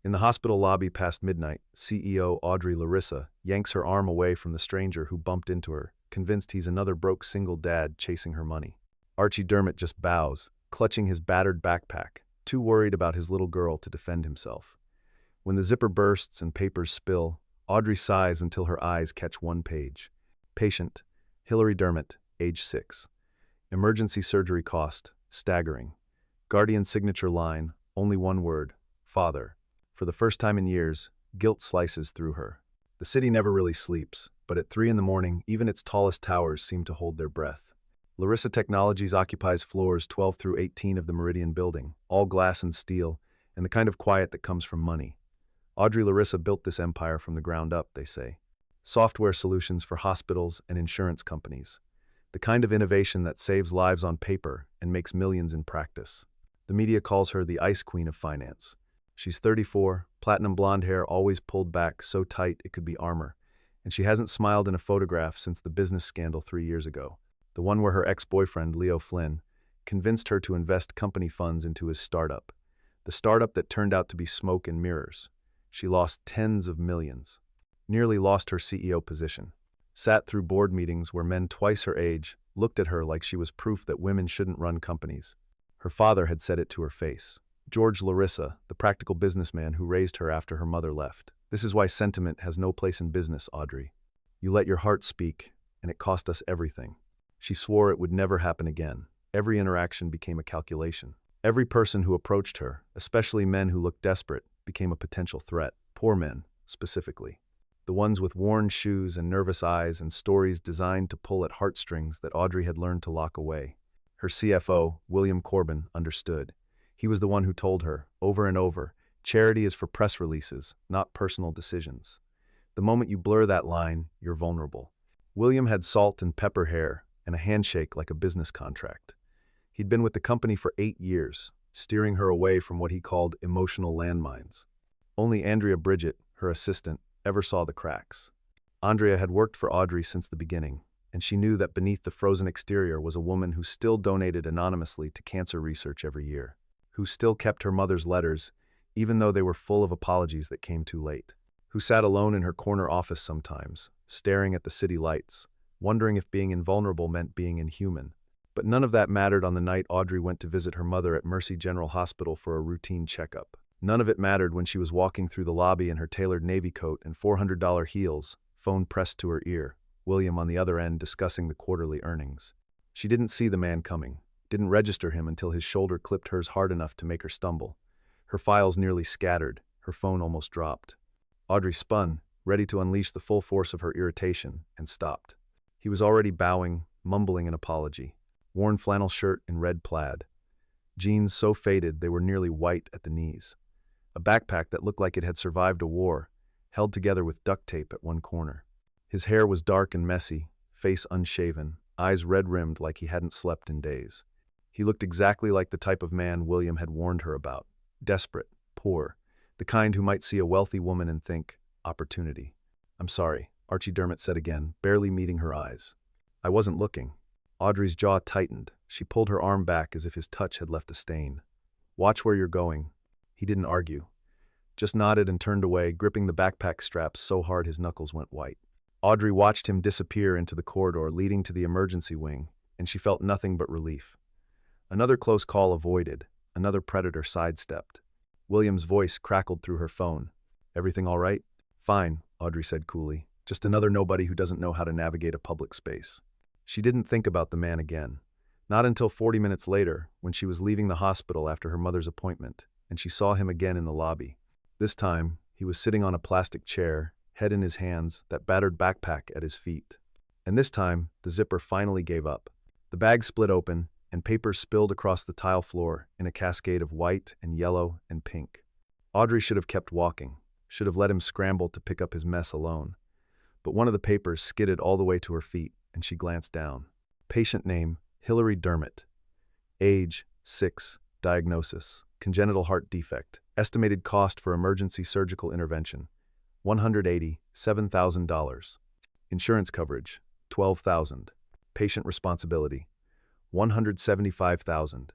In the hospital lobby past midnight, CEO Audrey Larissa yanks her arm away from the stranger who bumped into her, convinced he's another broke single dad chasing her money. Archie Dermott just bows, clutching his battered backpack, too worried about his little girl to defend himself. When the zipper bursts and papers spill, Audrey sighs until her eyes catch one page. Patient, Hillary Dermott, age 6. Emergency surgery cost, staggering. Guardian signature line, only one word, father. For the first time in years, guilt slices through her. The city never really sleeps, but at 3 in the morning, even its tallest towers seem to hold their breath. Larissa Technologies occupies floors 12 through 18 of the Meridian building, all glass and steel, and the kind of quiet that comes from money. Audrey Larissa built this empire from the ground up, they say. Software solutions for hospitals and insurance companies. The kind of innovation that saves lives on paper and makes millions in practice. The media calls her the ice queen of finance. She's 34, platinum blonde hair always pulled back so tight it could be armor, and she hasn't smiled in a photograph since the business scandal 3 years ago, the one where her ex-boyfriend, Leo Flynn, convinced her to invest company funds into his startup, the startup that turned out to be smoke and mirrors. She lost tens of millions, nearly lost her CEO position, sat through board meetings where men twice her age looked at her like she was proof that women shouldn't run companies. Her father had said it to her face. George Larissa, the practical businessman who raised her after her mother left. This is why sentiment has no place in business, Audrey. You let your heart speak, and it cost us everything. She swore it would never happen again. Every interaction became a calculation. Every person who approached her, especially men who looked desperate, became a potential threat. Poor men, specifically. The ones with worn shoes and nervous eyes and stories designed to pull at heartstrings that Audrey had learned to lock away. Her CFO, William Corbin, understood. He was the one who told her, over and over, charity is for press releases, not personal decisions. The moment you blur that line, you're vulnerable. William had salt and pepper hair and a handshake like a business contract. He'd been with the company for 8 years, steering her away from what he called emotional landmines. Only Andrea Bridget, her assistant, ever saw the cracks. Andrea had worked for Audrey since the beginning, and she knew that beneath the frozen exterior was a woman who still donated anonymously to cancer research every year, who still kept her mother's letters, even though they were full of apologies that came too late, who sat alone in her corner office sometimes, staring at the city lights, wondering if being invulnerable meant being inhuman. But none of that mattered on the night Audrey went to visit her mother at Mercy General Hospital for a routine checkup. None of it mattered when she was walking through the lobby in her tailored navy coat and $400 heels, phone pressed to her ear, William on the other end discussing the quarterly earnings. She didn't see the man coming, didn't register him until his shoulder clipped hers hard enough to make her stumble. Her files nearly scattered, her phone almost dropped. Audrey spun, ready to unleash the full force of her irritation, and stopped. He was already bowing, mumbling an apology. Worn flannel shirt in red plaid. Jeans so faded they were nearly white at the knees. A backpack that looked like it had survived a war, held together with duct tape at one corner. His hair was dark and messy, face unshaven, eyes red-rimmed like he hadn't slept in days. He looked exactly like the type of man William had warned her about. Desperate, poor, the kind who might see a wealthy woman and think, opportunity. "I'm sorry," Archie Dermott said again, barely meeting her eyes. "I wasn't looking." Audrey's jaw tightened. She pulled her arm back as if his touch had left a stain. "Watch where you're going." He didn't argue, just nodded and turned away, gripping the backpack straps so hard his knuckles went white. Audrey watched him disappear into the corridor leading to the emergency wing, and she felt nothing but relief. Another close call avoided, another predator sidestepped. William's voice crackled through her phone. "Everything all right?" "Fine," Audrey said coolly. "Just another nobody who doesn't know how to navigate a public space." She didn't think about the man again. Not until 40 minutes later, when she was leaving the hospital after her mother's appointment, and she saw him again in the lobby. This time, he was sitting on a plastic chair, head in his hands, that battered backpack at his feet. And this time, the zipper finally gave up. The bag split open, and papers spilled across the tile floor in a cascade of white and yellow and pink. Audrey should have kept walking, should have let him scramble to pick up his mess alone. But one of the papers skidded all the way to her feet, and she glanced down. Patient name, Hillary Dermott. Age, 6. Diagnosis, congenital heart defect. Estimated cost for emergency surgical intervention, $187,000. Insurance coverage, $12,000. Patient responsibility, $175,000.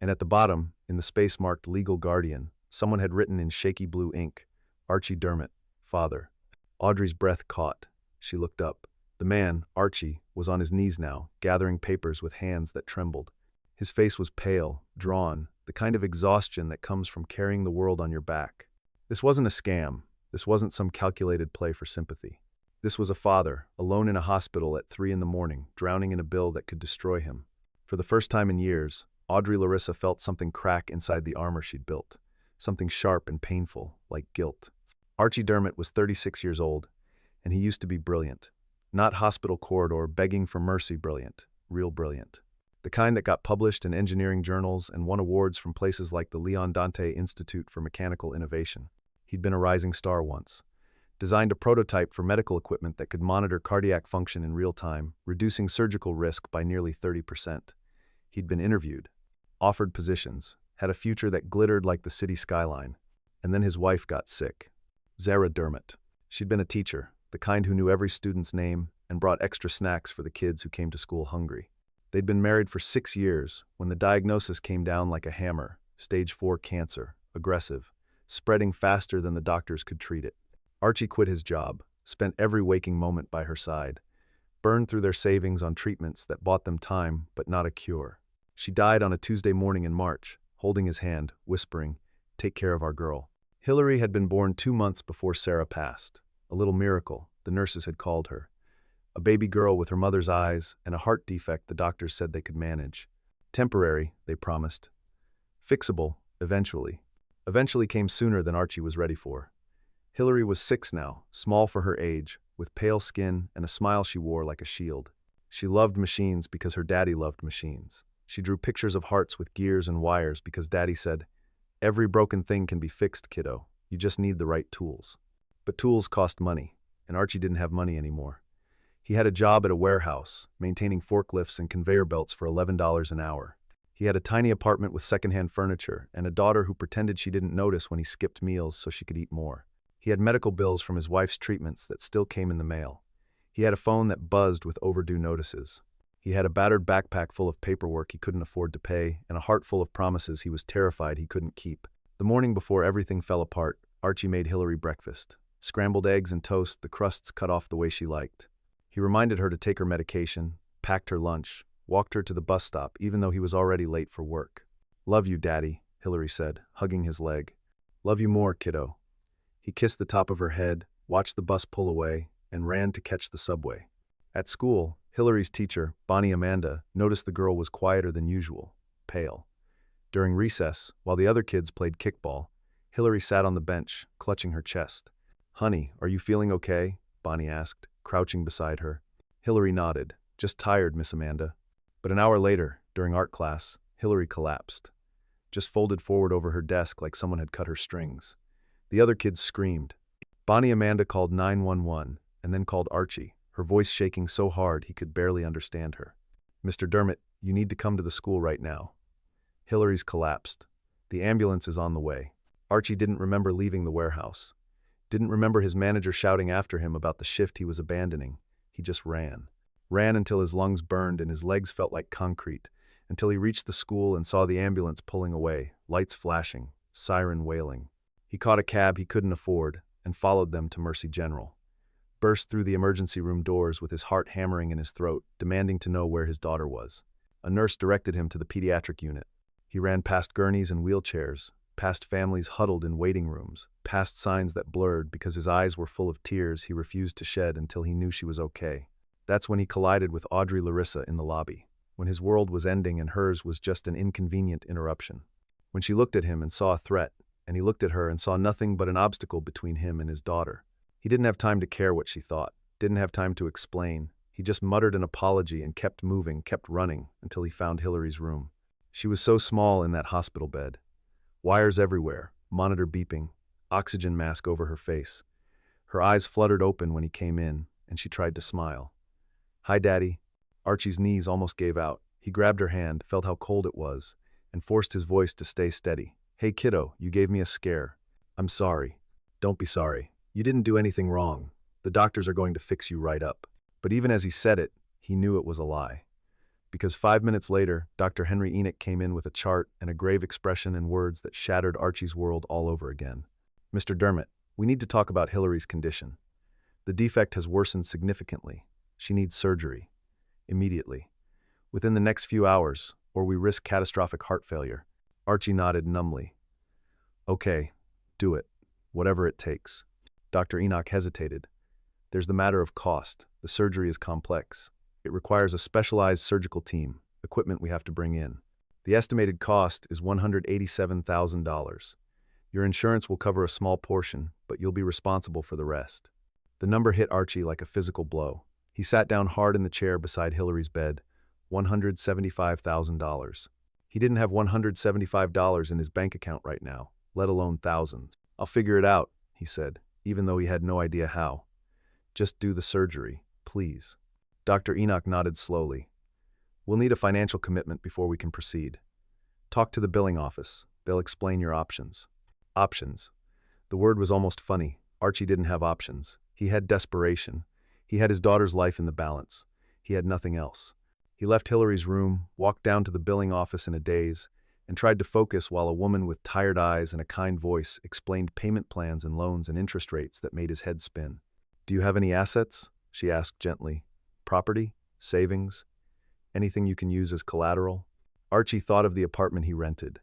And at the bottom, in the space marked legal guardian, Someone had written in shaky blue ink, Archie Dermott, father. Audrey's breath caught. She looked up. The man, Archie, was on his knees now, gathering papers with hands that trembled. His face was pale, drawn, the kind of exhaustion that comes from carrying the world on your back. This wasn't a scam. This wasn't some calculated play for sympathy. This was a father, alone in a hospital at 3 a.m, drowning in a bill that could destroy him. For the first time in years, Audrey Larissa felt something crack inside the armor she'd built. Something sharp and painful, like guilt. Archie Dermott was 36 years old, and he used to be brilliant. Not hospital corridor begging for mercy brilliant, real brilliant. The kind that got published in engineering journals and won awards from places like the Leon Dante Institute for Mechanical Innovation. He'd been a rising star once. Designed a prototype for medical equipment that could monitor cardiac function in real time, reducing surgical risk by nearly 30%. He'd been interviewed, offered positions, had a future that glittered like the city skyline. And then his wife got sick. Zara Dermott. She'd been a teacher, the kind who knew every student's name and brought extra snacks for the kids who came to school hungry. They'd been married for 6 years when the diagnosis came down like a hammer, stage 4 cancer, aggressive, spreading faster than the doctors could treat it. Archie quit his job, spent every waking moment by her side, burned through their savings on treatments that bought them time but not a cure. She died on a Tuesday morning in March, holding his hand, whispering, "Take care of our girl." Hillary had been born 2 months before Sarah passed. A little miracle, the nurses had called her. A baby girl with her mother's eyes and a heart defect the doctors said they could manage. Temporary, they promised. Fixable, eventually. Eventually came sooner than Archie was ready for. Hillary was 6 now, small for her age, with pale skin and a smile she wore like a shield. She loved machines because her daddy loved machines. She drew pictures of hearts with gears and wires because daddy said, "Every broken thing can be fixed, kiddo. You just need the right tools." But tools cost money, and Archie didn't have money anymore. He had a job at a warehouse, maintaining forklifts and conveyor belts for $11 an hour. He had a tiny apartment with secondhand furniture and a daughter who pretended she didn't notice when he skipped meals so she could eat more. He had medical bills from his wife's treatments that still came in the mail. He had a phone that buzzed with overdue notices. He had a battered backpack full of paperwork he couldn't afford to pay and a heart full of promises he was terrified he couldn't keep. The morning before everything fell apart, Archie made Hillary breakfast. Scrambled eggs and toast, the crusts cut off the way she liked. He reminded her to take her medication, packed her lunch, walked her to the bus stop even though he was already late for work. "Love you, Daddy," Hillary said, hugging his leg. "Love you more, kiddo." He kissed the top of her head, watched the bus pull away, and ran to catch the subway. At school, Hillary's teacher, Bonnie Amanda, noticed the girl was quieter than usual, pale. During recess, while the other kids played kickball, Hillary sat on the bench, clutching her chest. "Honey, are you feeling okay?" Bonnie asked, crouching beside her. Hillary nodded. "Just tired, Miss Amanda." But an hour later, during art class, Hillary collapsed. Just folded forward over her desk like someone had cut her strings. The other kids screamed. Bonnie Amanda called 911 and then called Archie, her voice shaking so hard he could barely understand her. "Mr. Dermott, you need to come to the school right now." Hillary's collapsed. "The ambulance is on the way." Archie didn't remember leaving the warehouse. Didn't remember his manager shouting after him about the shift he was abandoning. He just ran. Ran until his lungs burned and his legs felt like concrete, until he reached the school and saw the ambulance pulling away, lights flashing, siren wailing. He caught a cab he couldn't afford and followed them to Mercy General. Burst through the emergency room doors with his heart hammering in his throat, demanding to know where his daughter was. A nurse directed him to the pediatric unit. He ran past gurneys and wheelchairs, past families huddled in waiting rooms, past signs that blurred because his eyes were full of tears he refused to shed until he knew she was okay. That's when he collided with Audrey Larissa in the lobby, when his world was ending and hers was just an inconvenient interruption. When she looked at him and saw a threat, and he looked at her and saw nothing but an obstacle between him and his daughter. He didn't have time to care what she thought, didn't have time to explain. He just muttered an apology and kept moving, kept running, until he found Hillary's room. She was so small in that hospital bed. Wires everywhere, monitor beeping, oxygen mask over her face. Her eyes fluttered open when he came in, and she tried to smile. "Hi, Daddy." Archie's knees almost gave out. He grabbed her hand, felt how cold it was, and forced his voice to stay steady. "Hey, kiddo, you gave me a scare. I'm sorry." "Don't be sorry. You didn't do anything wrong. The doctors are going to fix you right up." But even as he said it, he knew it was a lie. Because 5 minutes later, Dr. Henry Enoch came in with a chart and a grave expression and words that shattered Archie's world all over again. "Mr. Dermott, we need to talk about Hillary's condition. The defect has worsened significantly. She needs surgery. Immediately. Within the next few hours, or we risk catastrophic heart failure." Archie nodded numbly. "Okay, do it. Whatever it takes." Dr. Enoch hesitated. "There's the matter of cost. The surgery is complex. It requires a specialized surgical team, equipment we have to bring in. The estimated cost is $187,000. Your insurance will cover a small portion, but you'll be responsible for the rest." The number hit Archie like a physical blow. He sat down hard in the chair beside Hillary's bed. $175,000. He didn't have $175 in his bank account right now, let alone thousands. "I'll figure it out," he said, even though he had no idea how. "Just do the surgery, please." Dr. Enoch nodded slowly. "We'll need a financial commitment before we can proceed. Talk to the billing office. They'll explain your options." Options. The word was almost funny. Archie didn't have options. He had desperation. He had his daughter's life in the balance. He had nothing else. He left Hillary's room, walked down to the billing office in a daze, and tried to focus while a woman with tired eyes and a kind voice explained payment plans and loans and interest rates that made his head spin. "Do you have any assets?" she asked gently. "Property? Savings? Anything you can use as collateral?" Archie thought of the apartment he rented,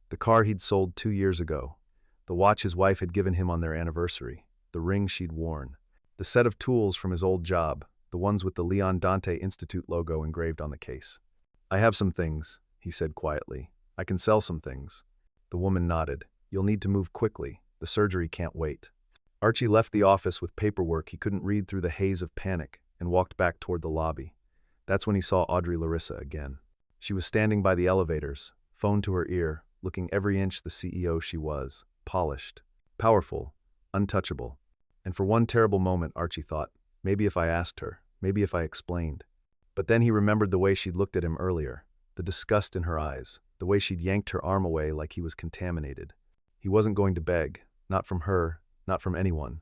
the car he'd sold 2 years ago, the watch his wife had given him on their anniversary, the ring she'd worn, the set of tools from his old job, the ones with the Leon Dante Institute logo engraved on the case. "I have some things," he said quietly. "I can sell some things." The woman nodded. "You'll need to move quickly. The surgery can't wait." Archie left the office with paperwork he couldn't read through the haze of panic and walked back toward the lobby. That's when he saw Audrey Larissa again. She was standing by the elevators, phone to her ear, looking every inch the CEO she was, polished, powerful, untouchable. And for one terrible moment, Archie thought, maybe if I asked her, maybe if I explained. But then he remembered the way she'd looked at him earlier, the disgust in her eyes, the way she'd yanked her arm away like he was contaminated. He wasn't going to beg, not from her, not from anyone.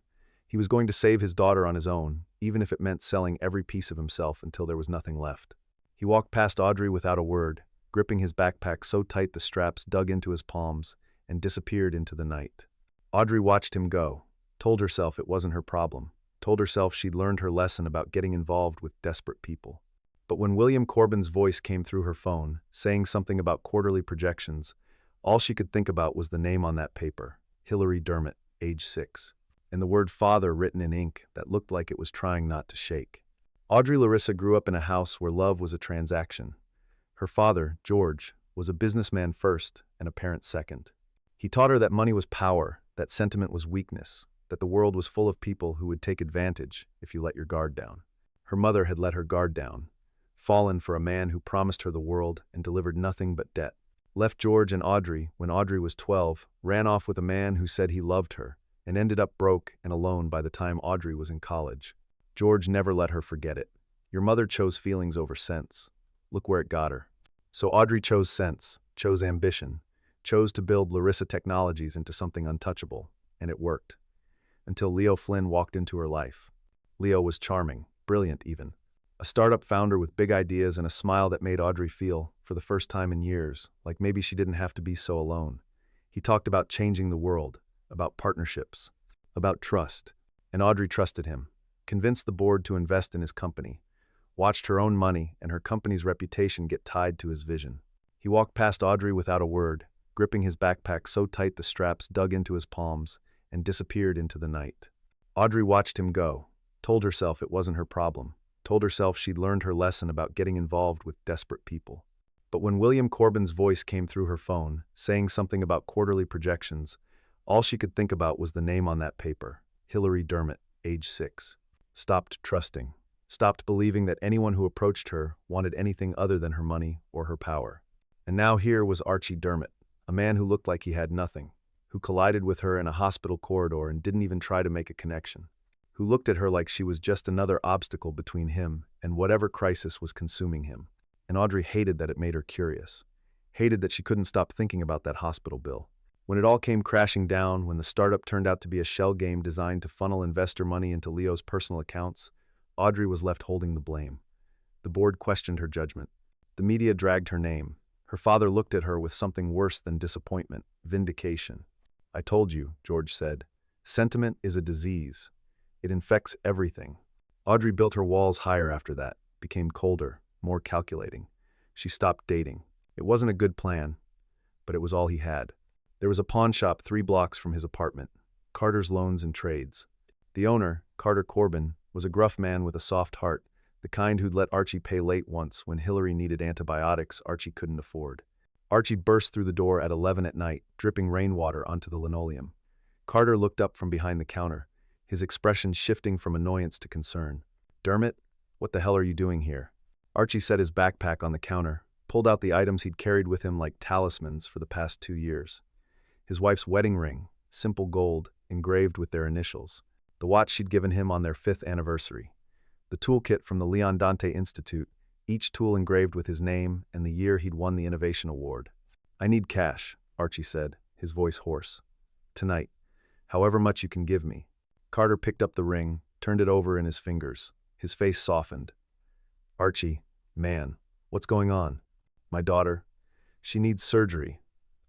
He was going to save his daughter on his own, even if it meant selling every piece of himself until there was nothing left. He walked past Audrey without a word, gripping his backpack so tight the straps dug into his palms, and disappeared into the night. Audrey watched him go, told herself it wasn't her problem, told herself she'd learned her lesson about getting involved with desperate people. But when William Corbin's voice came through her phone, saying something about quarterly projections, all she could think about was the name on that paper, Hillary Dermott, age 6, and the word father written in ink that looked like it was trying not to shake. Audrey Larissa grew up in a house where love was a transaction. Her father, George, was a businessman first and a parent second. He taught her that money was power, that sentiment was weakness, that the world was full of people who would take advantage if you let your guard down. Her mother had let her guard down, fallen for a man who promised her the world and delivered nothing but debt. Left George and Audrey when Audrey was 12, ran off with a man who said he loved her, and ended up broke and alone by the time Audrey was in college. George never let her forget it. Your mother chose feelings over sense. Look where it got her. So Audrey chose sense, chose ambition, chose to build Larissa Technologies into something untouchable, and it worked. Until Leo Flynn walked into her life. Leo was charming, brilliant even. A startup founder with big ideas and a smile that made Audrey feel, for the first time in years, like maybe she didn't have to be so alone. He talked about changing the world, about partnerships, about trust, and Audrey trusted him, convinced the board to invest in his company, watched her own money and her company's reputation get tied to his vision. He walked past Audrey without a word, gripping his backpack so tight the straps dug into his palms, and disappeared into the night. Audrey watched him go, told herself it wasn't her problem, told herself she'd learned her lesson about getting involved with desperate people. But when William Corbin's voice came through her phone, saying something about quarterly projections, all she could think about was the name on that paper, Hillary Dermott, age 6. Stopped trusting. Stopped believing that anyone who approached her wanted anything other than her money or her power. And now here was Archie Dermott, a man who looked like he had nothing, who collided with her in a hospital corridor and didn't even try to make a connection, who looked at her like she was just another obstacle between him and whatever crisis was consuming him. And Audrey hated that it made her curious, hated that she couldn't stop thinking about that hospital bill. When it all came crashing down, when the startup turned out to be a shell game designed to funnel investor money into Leo's personal accounts, Audrey was left holding the blame. The board questioned her judgment. The media dragged her name. Her father looked at her with something worse than disappointment, vindication. I told you, George said. Sentiment is a disease. It infects everything. Audrey built her walls higher after that, became colder, more calculating. She stopped dating. It wasn't a good plan, but it was all he had. There was a pawn shop 3 blocks from his apartment, Carter's Loans and Trades. The owner, Carter Corbin, was a gruff man with a soft heart, the kind who'd let Archie pay late once when Hillary needed antibiotics Archie couldn't afford. Archie burst through the door at 11 at night, dripping rainwater onto the linoleum. Carter looked up from behind the counter, his expression shifting from annoyance to concern. Dermot, what the hell are you doing here? Archie set his backpack on the counter, pulled out the items he'd carried with him like talismans for the past 2 years. His wife's wedding ring, simple gold, engraved with their initials. The watch she'd given him on their 5th anniversary. The toolkit from the Leon Dante Institute, each tool engraved with his name and the year he'd won the Innovation Award. I need cash, Archie said, his voice hoarse. Tonight, however much you can give me. Carter picked up the ring, turned it over in his fingers. His face softened. Archie, man, what's going on? My daughter. She needs surgery.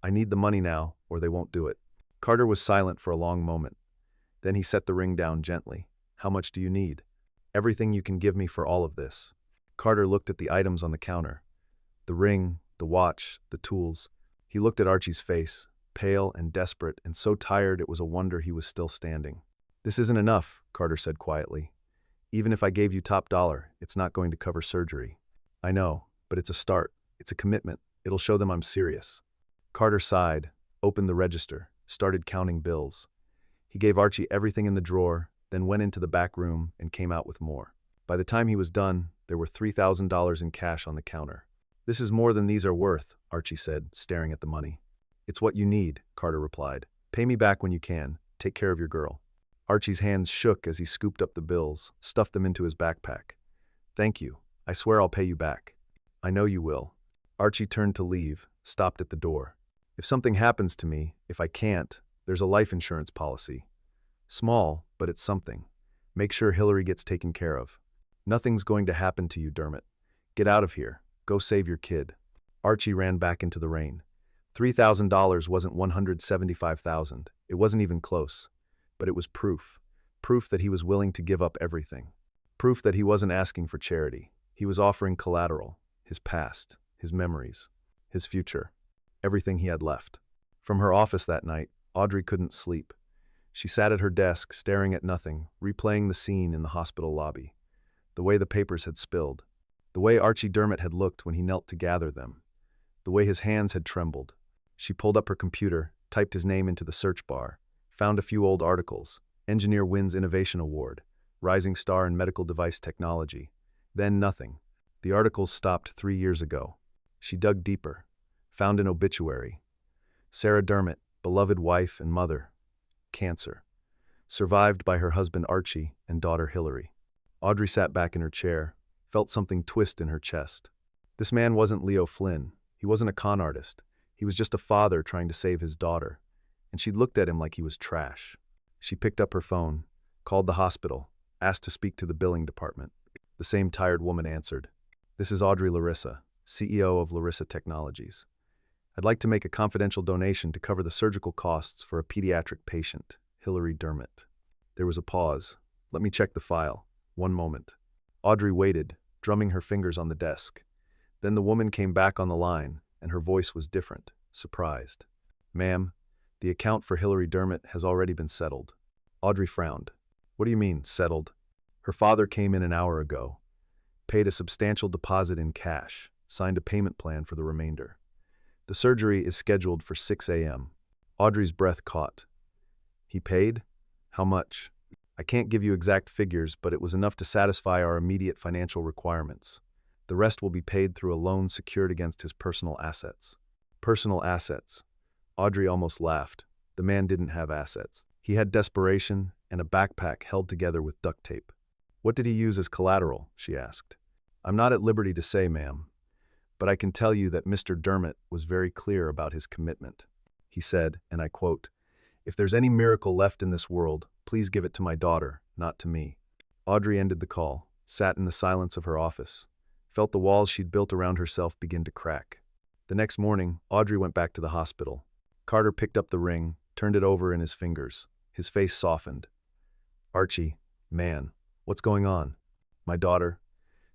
I need the money now, or they won't do it. Carter was silent for a long moment. Then he set the ring down gently. How much do you need? Everything you can give me for all of this. Carter looked at the items on the counter. The ring, the watch, the tools. He looked at Archie's face, pale and desperate and so tired it was a wonder he was still standing. This isn't enough, Carter said quietly. Even if I gave you top dollar, it's not going to cover surgery. I know, but it's a start. It's a commitment. It'll show them I'm serious. Carter sighed, opened the register, started counting bills. He gave Archie everything in the drawer, then went into the back room and came out with more. By the time he was done, there were $3,000 in cash on the counter. This is more than these are worth, Archie said, staring at the money. It's what you need, Carter replied. Pay me back when you can. Take care of your girl. Archie's hands shook as he scooped up the bills, stuffed them into his backpack. Thank you. I swear I'll pay you back. I know you will. Archie turned to leave, stopped at the door. If something happens to me, if I can't, there's a life insurance policy. Small, but it's something. Make sure Hillary gets taken care of. Nothing's going to happen to you, Dermot. Get out of here. Go save your kid. Archie ran back into the rain. $3,000 wasn't $175,000. It wasn't even close. But it was proof. Proof that he was willing to give up everything. Proof that he wasn't asking for charity. He was offering collateral. His past. His memories. His future. Everything he had left. From her office that night, Audrey couldn't sleep. She sat at her desk, staring at nothing, replaying the scene in the hospital lobby. The way the papers had spilled. The way Archie Dermot had looked when he knelt to gather them. The way his hands had trembled. She pulled up her computer, typed his name into the search bar, found a few old articles. Engineer wins Innovation Award. Rising star in medical device technology. Then nothing. The articles stopped 3 years ago. She dug deeper. Found an obituary. Sarah Dermot, beloved wife and mother. Cancer. Survived by her husband Archie and daughter Hillary. Audrey sat back in her chair, felt something twist in her chest. This man wasn't Leo Flynn. He wasn't a con artist. He was just a father trying to save his daughter. And she'd looked at him like he was trash. She picked up her phone, called the hospital, asked to speak to the billing department. The same tired woman answered. This is Audrey Larissa, CEO of Larissa Technologies. I'd like to make a confidential donation to cover the surgical costs for a pediatric patient, Hillary Dermot. There was a pause. Let me check the file. 1 moment. Audrey waited, drumming her fingers on the desk. Then the woman came back on the line, and her voice was different, surprised. Ma'am, the account for Hillary Dermot has already been settled. Audrey frowned. What do you mean, settled? Her father came in an hour ago, paid a substantial deposit in cash, signed a payment plan for the remainder. The surgery is scheduled for 6 a.m. Audrey's breath caught. He paid? How much? I can't give you exact figures, but it was enough to satisfy our immediate financial requirements. The rest will be paid through a loan secured against his personal assets. Personal assets. Audrey almost laughed. The man didn't have assets. He had desperation and a backpack held together with duct tape. What did he use as collateral? She asked. I'm not at liberty to say, ma'am. But I can tell you that Mr. Dermot was very clear about his commitment. He said, and I quote, "If there's any miracle left in this world, please give it to my daughter, not to me." Audrey ended the call, sat in the silence of her office, felt the walls she'd built around herself begin to crack. The next morning, Audrey went back to the hospital. Carter picked up the ring, turned it over in his fingers. His face softened. Archie, man, what's going on? My daughter.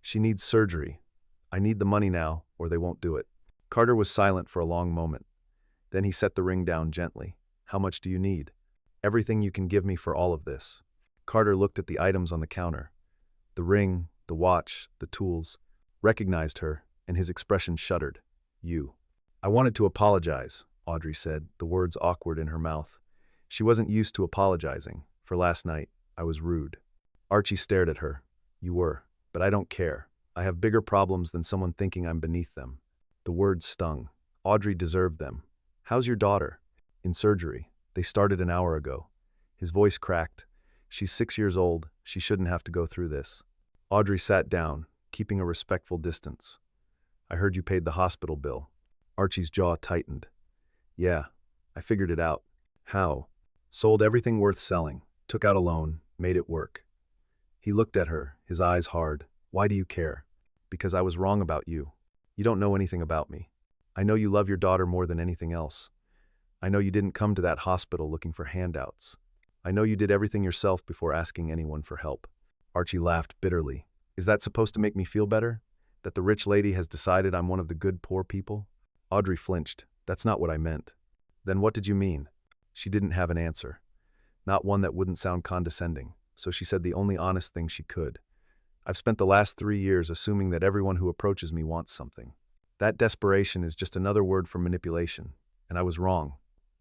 She needs surgery. I need the money now, or they won't do it. Carter was silent for a long moment. Then he set the ring down gently. How much do you need? Everything you can give me for all of this. Carter looked at the items on the counter. The ring, the watch, the tools. Recognized her, and his expression shuddered. You. I wanted to apologize, Audrey said, the words awkward in her mouth. She wasn't used to apologizing. For last night, I was rude. Archie stared at her. You were, but I don't care. I have bigger problems than someone thinking I'm beneath them. The words stung. Audrey deserved them. How's your daughter? In surgery. They started an hour ago. His voice cracked. She's 6 years old. She shouldn't have to go through this. Audrey sat down, keeping a respectful distance. I heard you paid the hospital bill. Archie's jaw tightened. Yeah, I figured it out. How? Sold everything worth selling, took out a loan, made it work. He looked at her, his eyes hard. Why do you care? Because I was wrong about you. You don't know anything about me. I know you love your daughter more than anything else. I know you didn't come to that hospital looking for handouts. I know you did everything yourself before asking anyone for help. Archie laughed bitterly. Is that supposed to make me feel better? That the rich lady has decided I'm one of the good poor people? Audrey flinched. That's not what I meant. Then what did you mean? She didn't have an answer. Not one that wouldn't sound condescending, so she said the only honest thing she could. I've spent the last 3 years assuming that everyone who approaches me wants something. That desperation is just another word for manipulation, and I was wrong,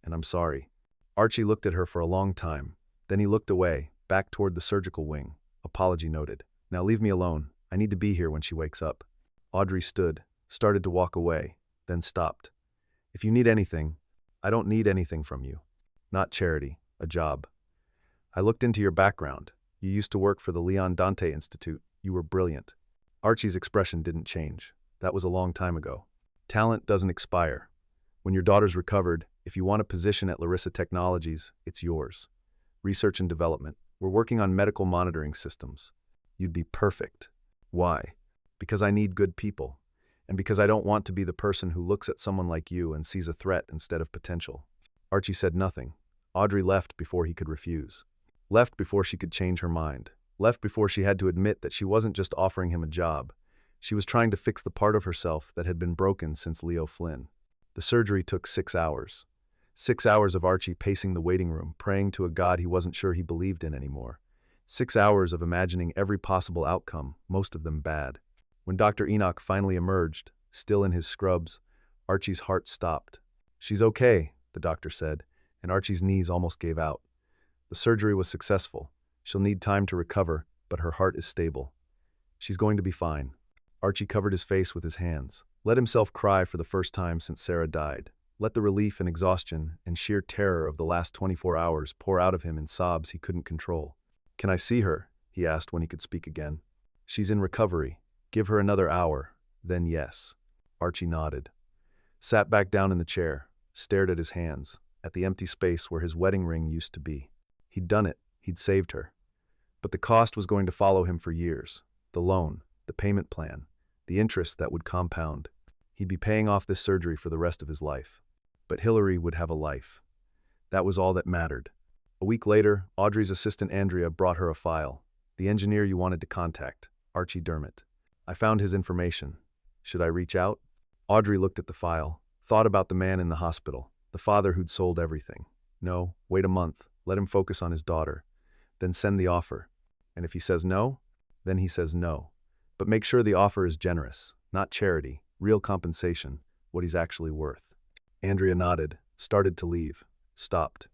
and I'm sorry. Archie looked at her for a long time. Then he looked away, back toward the surgical wing. Apology noted. Now leave me alone. I need to be here when she wakes up. Audrey stood, started to walk away, then stopped. If you need anything, I don't need anything from you. Not charity, a job. I looked into your background. You used to work for the Leon Dante Institute. You were brilliant. Archie's expression didn't change. That was a long time ago. Talent doesn't expire. When your daughter's recovered, if you want a position at Larissa Technologies, it's yours. Research and development. We're working on medical monitoring systems. You'd be perfect. Why? Because I need good people. And because I don't want to be the person who looks at someone like you and sees a threat instead of potential. Archie said nothing. Audrey left before he could refuse. Left before she could change her mind. Left before she had to admit that she wasn't just offering him a job. She was trying to fix the part of herself that had been broken since Leo Flynn. The surgery took 6 hours. 6 hours of Archie pacing the waiting room, praying to a God he wasn't sure he believed in anymore. 6 hours of imagining every possible outcome, most of them bad. When Dr. Enoch finally emerged, still in his scrubs, Archie's heart stopped. She's okay, the doctor said, and Archie's knees almost gave out. The surgery was successful. She'll need time to recover, but her heart is stable. She's going to be fine. Archie covered his face with his hands, let himself cry for the first time since Sarah died. Let the relief and exhaustion and sheer terror of the last 24 hours pour out of him in sobs he couldn't control. Can I see her? He asked when he could speak again. She's in recovery. Give her another hour, then yes. Archie nodded. Sat back down in the chair, stared at his hands, at the empty space where his wedding ring used to be. He'd done it. He'd saved her. But the cost was going to follow him for years. The loan, the payment plan, the interest that would compound. He'd be paying off this surgery for the rest of his life. But Hillary would have a life. That was all that mattered. A week later, Audrey's assistant Andrea brought her a file. The engineer you wanted to contact, Archie Dermott. I found his information. Should I reach out? Audrey looked at the file, thought about the man in the hospital, the father who'd sold everything. No, wait a month, let him focus on his daughter. Then send the offer. And if he says no, then he says no. But make sure the offer is generous, not charity, real compensation, what he's actually worth. Andrea nodded, started to leave, stopped.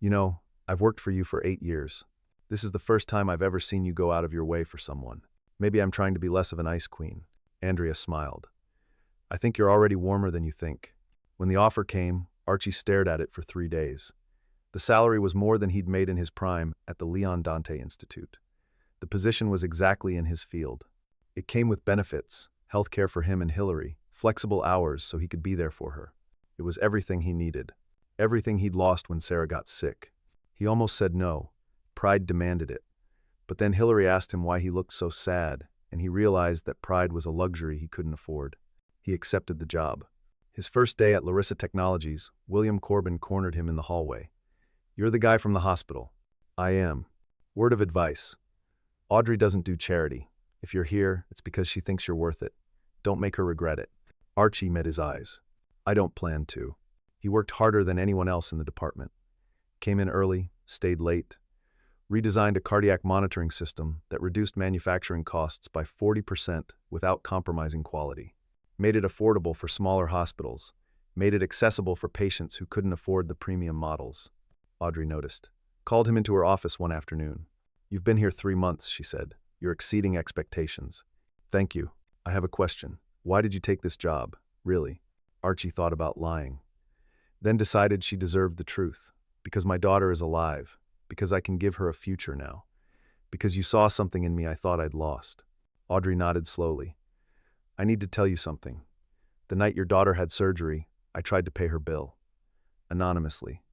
You know, I've worked for you for 8 years. This is the first time I've ever seen you go out of your way for someone. Maybe I'm trying to be less of an ice queen. Andrea smiled. I think you're already warmer than you think. When the offer came, Archie stared at it for 3 days. The salary was more than he'd made in his prime at the Leon Dante Institute. The position was exactly in his field. It came with benefits, health care for him and Hillary, flexible hours so he could be there for her. It was everything he needed. Everything he'd lost when Sarah got sick. He almost said no. Pride demanded it. But then Hillary asked him why he looked so sad, and he realized that pride was a luxury he couldn't afford. He accepted the job. His first day at Larissa Technologies, William Corbin cornered him in the hallway. "You're the guy from the hospital." "I am. Word of advice. Audrey doesn't do charity. If you're here, it's because she thinks you're worth it. Don't make her regret it." Archie met his eyes. "I don't plan to." He worked harder than anyone else in the department. Came in early, stayed late, redesigned a cardiac monitoring system that reduced manufacturing costs by 40% without compromising quality. Made it affordable for smaller hospitals. Made it accessible for patients who couldn't afford the premium models. Audrey noticed. Called him into her office one afternoon. "You've been here 3 months," she said. "You're exceeding expectations." "Thank you. I have a question. Why did you take this job? Really?" Archie thought about lying. Then decided she deserved the truth. "Because my daughter is alive. Because I can give her a future now. Because you saw something in me I thought I'd lost." Audrey nodded slowly. "I need to tell you something. The night your daughter had surgery, I tried to pay her bill. Anonymously.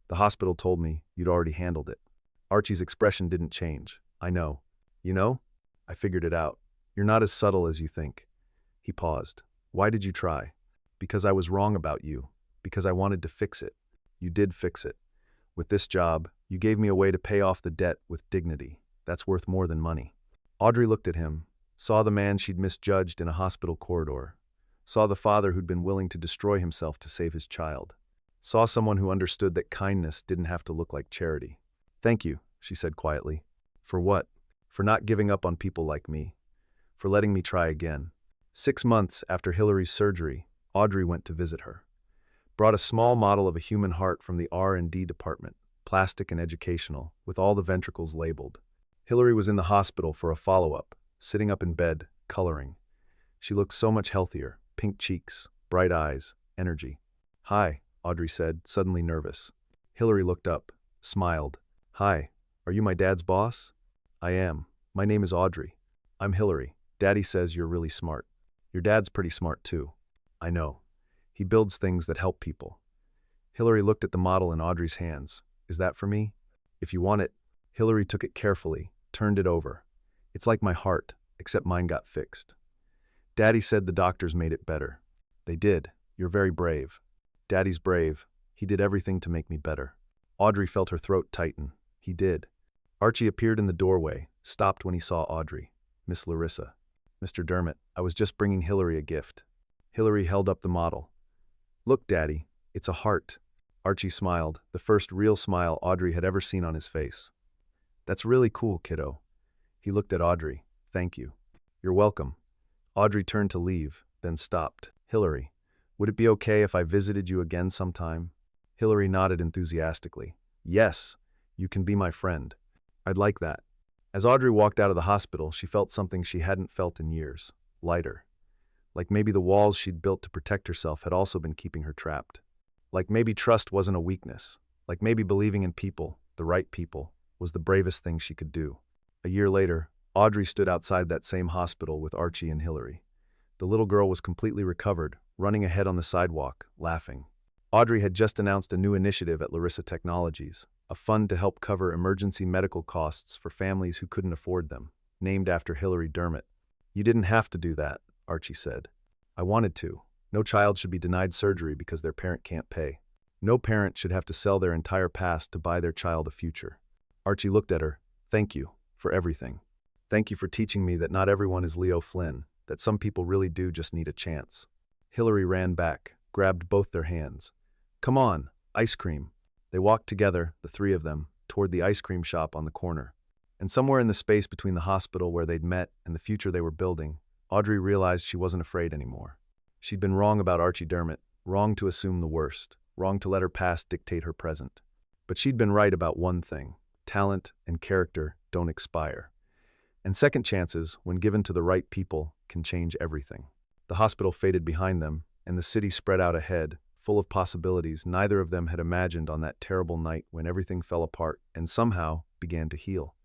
The hospital told me you'd already handled it." Archie's expression didn't change. "I know." "You know? I figured it out. You're not as subtle as you think." He paused. "Why did you try?" "Because I was wrong about you. Because I wanted to fix it." "You did fix it. With this job, you gave me a way to pay off the debt with dignity. That's worth more than money." Audrey looked at him, saw the man she'd misjudged in a hospital corridor, saw the father who'd been willing to destroy himself to save his child, saw someone who understood that kindness didn't have to look like charity. "Thank you," she said quietly. "For what?" "For not giving up on people like me. For letting me try again." 6 months after Hillary's surgery, Audrey went to visit her. Brought a small model of a human heart from the R&D department, plastic and educational, with all the ventricles labeled. Hillary was in the hospital for a follow-up, sitting up in bed, coloring. She looked so much healthier, pink cheeks, bright eyes, energy. "Hi," Audrey said, suddenly nervous. Hillary looked up, smiled. "Hi, are you my dad's boss?" "I am. My name is Audrey." "I'm Hillary. Daddy says you're really smart." "Your dad's pretty smart too." "I know. He builds things that help people." Hillary looked at the model in Audrey's hands. "Is that for me?" "If you want it." Hillary took it carefully, turned it over. "It's like my heart, except mine got fixed. Daddy said the doctors made it better." "They did. You're very brave." "Daddy's brave. He did everything to make me better." Audrey felt her throat tighten. "He did." Archie appeared in the doorway, stopped when he saw Audrey. "Miss Larissa." "Mr. Dermott, I was just bringing Hillary a gift." Hillary held up the model. "Look, Daddy, it's a heart." Archie smiled, the first real smile Audrey had ever seen on his face. "That's really cool, kiddo." He looked at Audrey. "Thank you." "You're welcome." Audrey turned to leave, then stopped. "Hillary, would it be okay if I visited you again sometime?" Hillary nodded enthusiastically. "Yes, you can be my friend." "I'd like that." As Audrey walked out of the hospital, she felt something she hadn't felt in years. Lighter. Like maybe the walls she'd built to protect herself had also been keeping her trapped. Like maybe trust wasn't a weakness. Like maybe believing in people, the right people, was the bravest thing she could do. A year later, Audrey stood outside that same hospital with Archie and Hillary. The little girl was completely recovered, running ahead on the sidewalk, laughing. Audrey had just announced a new initiative at Larissa Technologies, a fund to help cover emergency medical costs for families who couldn't afford them, named after Hillary Dermott. "You didn't have to do that," Archie said. "I wanted to. No child should be denied surgery because their parent can't pay. No parent should have to sell their entire past to buy their child a future." Archie looked at her. "Thank you for everything. Thank you for teaching me that not everyone is Leo Flynn, that some people really do just need a chance." Hillary ran back, grabbed both their hands. "Come on, ice cream." They walked together, the three of them, toward the ice cream shop on the corner. And somewhere in the space between the hospital where they'd met and the future they were building, Audrey realized she wasn't afraid anymore. She'd been wrong about Archie Dermott, wrong to assume the worst, wrong to let her past dictate her present. But she'd been right about one thing: talent and character don't expire. And second chances, when given to the right people, can change everything. The hospital faded behind them, and the city spread out ahead, full of possibilities neither of them had imagined on that terrible night when everything fell apart and somehow began to heal.